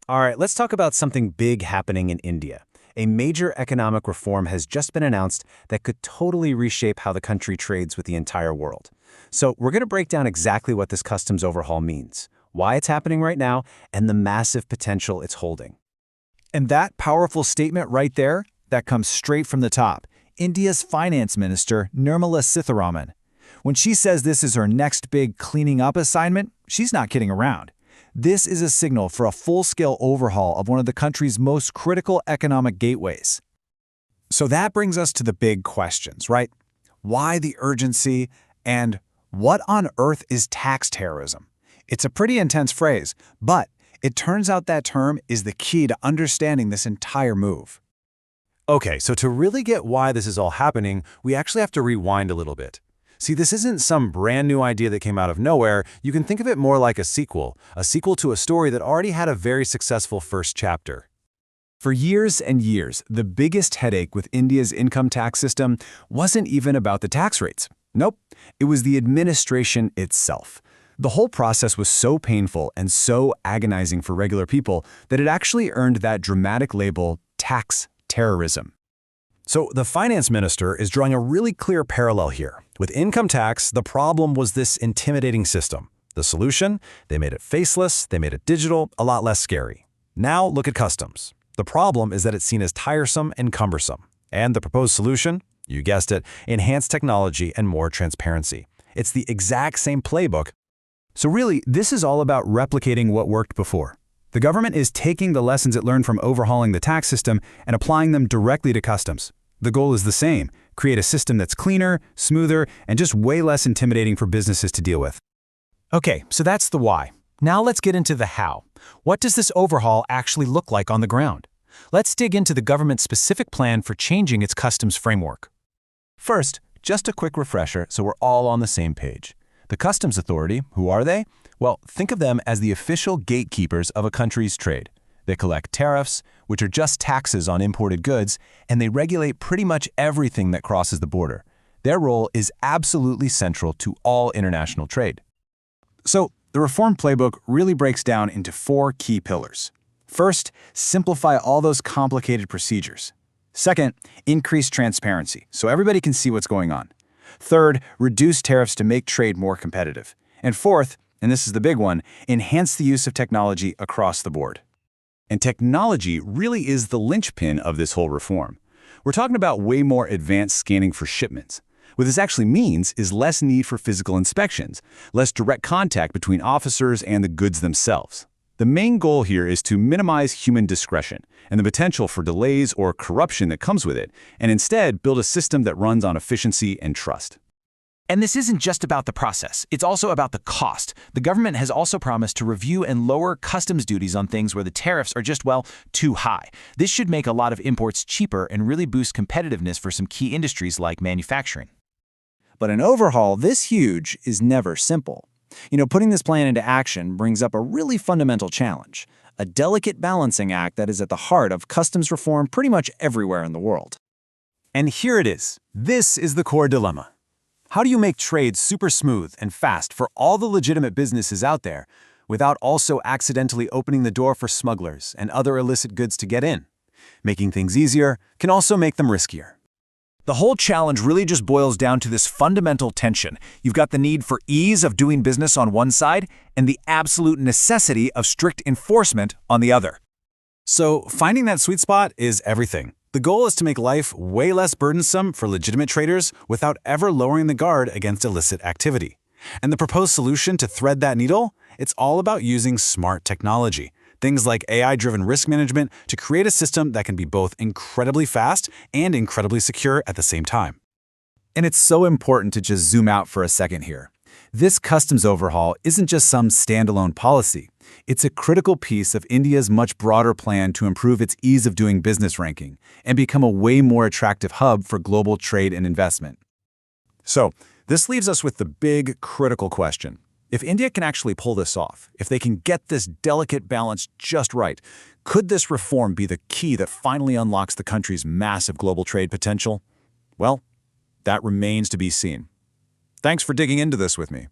All right, let's talk about something big happening in India. A major economic reform has just been announced that could totally reshape how the country trades with the entire world. So we're going to break down exactly what this customs overhaul means, why it's happening right now, and the massive potential it's holding. And that powerful statement right there, that comes straight from the top. India's Finance Minister Nirmala Sitharaman. When she says this is her next big cleaning up assignment, she's not kidding around. This is a signal for a full-scale overhaul of one of the country's most critical economic gateways. So that brings us to the big questions, right? Why the urgency, and what on earth is tax terrorism? It's a pretty intense phrase, but it turns out that term is the key to understanding this entire move. Okay, so to really get why this is all happening, we actually have to rewind a little bit. See, this isn't some brand new idea that came out of nowhere. You can think of it more like a sequel to a story that already had a very successful first chapter. For years and years, the biggest headache with India's income tax system wasn't even about the tax rates. Nope, it was the administration itself. The whole process was so painful and so agonizing for regular people that it actually earned that dramatic label, tax terrorism. So the finance minister is drawing a really clear parallel here. With income tax, the problem was this intimidating system. The solution? They made it faceless, they made it digital, a lot less scary. Now look at customs. The problem is that it's seen as tiresome and cumbersome. And the proposed solution? You guessed it, enhanced technology and more transparency. It's the exact same playbook. So really, this is all about replicating what worked before. The government is taking the lessons it learned from overhauling the tax system and applying them directly to customs. The goal is the same: create a system that's cleaner, smoother, and just way less intimidating for businesses to deal with. Okay, so that's the why. Now let's get into the how. What does this overhaul actually look like on the ground? Let's dig into the government's specific plan for changing its customs framework. First, just a quick refresher so we're all on the same page. The Customs Authority, who are they? Well, think of them as the official gatekeepers of a country's trade. They collect tariffs, which are just taxes on imported goods, and they regulate pretty much everything that crosses the border. Their role is absolutely central to all international trade. So, the reform playbook really breaks down into 4 key pillars. First, simplify all those complicated procedures. Second, increase transparency so everybody can see what's going on. Third, reduce tariffs to make trade more competitive. And fourth, and this is the big one, enhance the use of technology across the board. And technology really is the linchpin of this whole reform. We're talking about way more advanced scanning for shipments. What this actually means is less need for physical inspections, less direct contact between officers and the goods themselves. The main goal here is to minimize human discretion and the potential for delays or corruption that comes with it, and instead build a system that runs on efficiency and trust. And this isn't just about the process, it's also about the cost. The government has also promised to review and lower customs duties on things where the tariffs are just, well, too high. This should make a lot of imports cheaper and really boost competitiveness for some key industries like manufacturing. But an overhaul this huge is never simple. Putting this plan into action brings up a really fundamental challenge, a delicate balancing act that is at the heart of customs reform pretty much everywhere in the world. And here it is. This is the core dilemma. How do you make trade super smooth and fast for all the legitimate businesses out there without also accidentally opening the door for smugglers and other illicit goods to get in? Making things easier can also make them riskier. The whole challenge really just boils down to this fundamental tension. You've got the need for ease of doing business on one side and the absolute necessity of strict enforcement on the other. So finding that sweet spot is everything. The goal is to make life way less burdensome for legitimate traders without ever lowering the guard against illicit activity. And the proposed solution to thread that needle? It's all about using smart technology. Things like AI-driven risk management to create a system that can be both incredibly fast and incredibly secure at the same time. And it's so important to just zoom out for a second here. This customs overhaul isn't just some standalone policy. It's a critical piece of India's much broader plan to improve its ease of doing business ranking and become a way more attractive hub for global trade and investment. So, this leaves us with the big, critical question. If India can actually pull this off, if they can get this delicate balance just right, could this reform be the key that finally unlocks the country's massive global trade potential? Well, that remains to be seen. Thanks for digging into this with me.